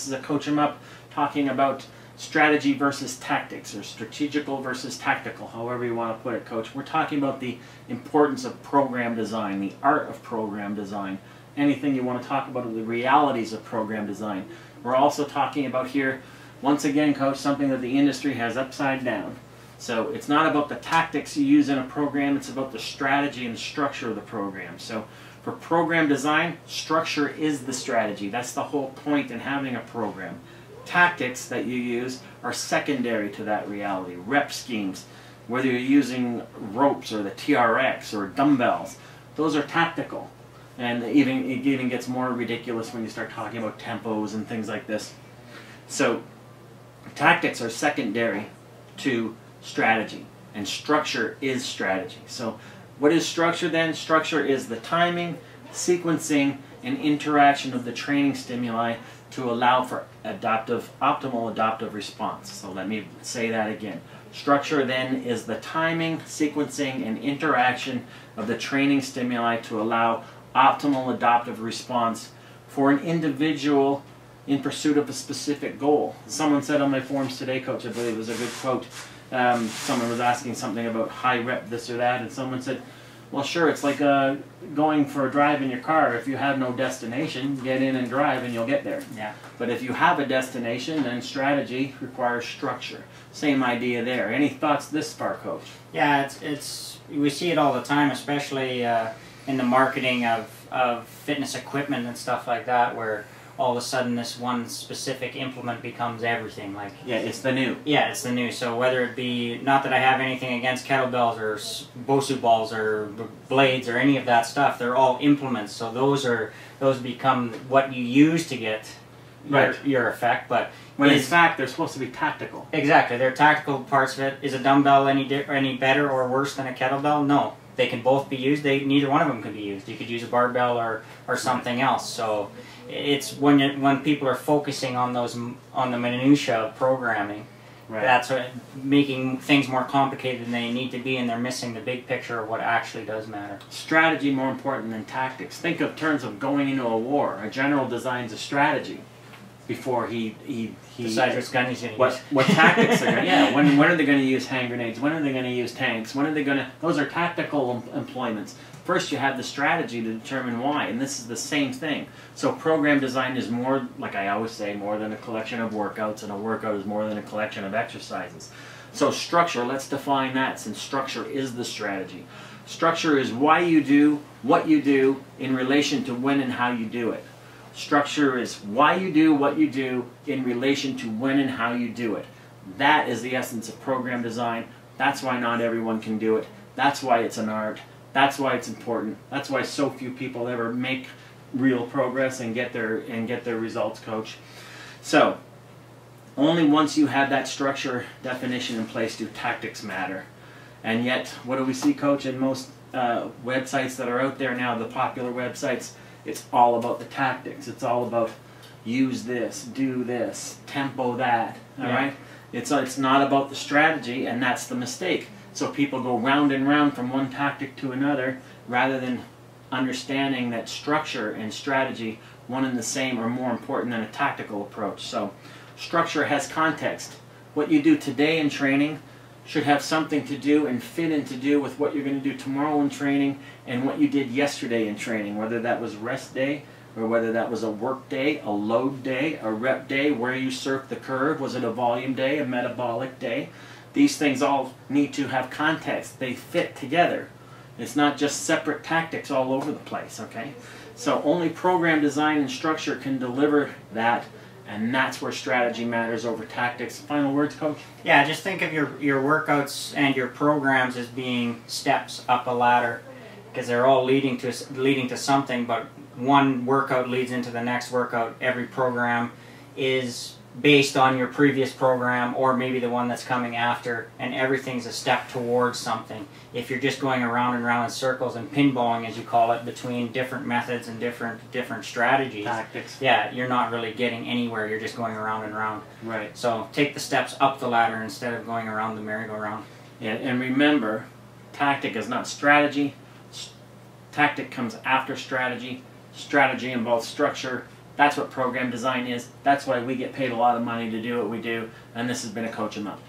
this is a Coach 'em Up talking about strategy versus tactics, or strategical versus tactical, however you want to put it, Coach. We're talking about the importance of program design, the art of program design, anything you want to talk about, the realities of program design. We're also talking about here, once again, Coach, something that the industry has upside down. So it's not about the tactics you use in a program, it's about the strategy and structure of the program. So for program design, structure is the strategy. That's the whole point in having a program. Tactics that you use are secondary to that reality. Rep schemes, whether you're using ropes or the TRX or dumbbells, those are tactical. And it even gets more ridiculous when you start talking about tempos and things like this. So tactics are secondary to strategy, and structure is strategy. So what is structure then? Structure is the timing, sequencing, and interaction of the training stimuli to allow for optimal adaptive response. So let me say that again. Structure then is the timing, sequencing, and interaction of the training stimuli to allow optimal adaptive response for an individual in pursuit of a specific goal. Someone said on my forums today, Coach, I believe it was a good quote, someone was asking something about high rep this or that, and someone said, well, sure, it's like going for a drive in your car. If you have no destination, get in and drive and you'll get there. Yeah. But if you have a destination, then strategy requires structure. Same idea there. Any thoughts this far, Coach? Yeah, we see it all the time, especially in the marketing of fitness equipment and stuff like that, where all of a sudden this one specific implement becomes everything. Like, yeah, it's the new. Yeah, it's the new. So whether it be, not that I have anything against kettlebells or BOSU balls or blades or any of that stuff, they're all implements. So those become what you use to get your effect. But when in fact they're supposed to be tactical. Exactly, they're tactical parts of it. Is a dumbbell any better or worse than a kettlebell? No. They can both be used. Neither one of them can be used. You could use a barbell or something else. So it's when people are focusing on the minutia of programming, that's what making things more complicated than they need to be, and they're missing the big picture of what actually does matter. Strategy more important than tactics. Think of terms of going into a war. A general designs a strategy before he decides which gun he's going to use. What tactics are going to, yeah, when are they going to use hand grenades? When are they going to use tanks? When are they going to, those are tactical employments. First you have the strategy to determine why, and this is the same thing. So program design is more, like I always say, more than a collection of workouts, and a workout is more than a collection of exercises. So structure, let's define that, since structure is the strategy. Structure is why you do what you do in relation to when and how you do it. Structure is why you do what you do in relation to when and how you do it. That is the essence of program design. That's why not everyone can do it. That's why it's an art. That's why it's important. That's why so few people ever make real progress and get their results, Coach. So only once you have that structure definition in place do tactics matter. And yet, what do we see, Coach, in most websites that are out there now, the popular websites? It's all about the tactics. It's all about use this, do this, tempo that, all right? It's not about the strategy, and that's the mistake. So people go round and round from one tactic to another, rather than understanding that structure and strategy, one and the same, are more important than a tactical approach. So structure has context. What you do today in training should have something to do and fit in to do with what you're going to do tomorrow in training and what you did yesterday in training, whether that was rest day or whether that was a work day, a load day, a rep day, where you surfed the curve, was it a volume day, a metabolic day. These things all need to have context. They fit together. It's not just separate tactics all over the place, okay? So only program design and structure can deliver that, and that's where strategy matters over tactics. Final words, Coach? Yeah, just think of your workouts and your programs as being steps up a ladder, because they're all leading to something, but one workout leads into the next workout. Every program is based on your previous program, or maybe the one that's coming after, and everything's a step towards something. If you're just going around and around in circles and pinballing, as you call it, between different methods and different strategies, tactics, yeah, you're not really getting anywhere. You're just going around and around. Right. So take the steps up the ladder instead of going around the merry-go-round. Yeah, and remember, tactic is not strategy. Tactic comes after strategy. Strategy involves structure. That's what program design is. That's why we get paid a lot of money to do what we do, and this has been a Coach 'em Up.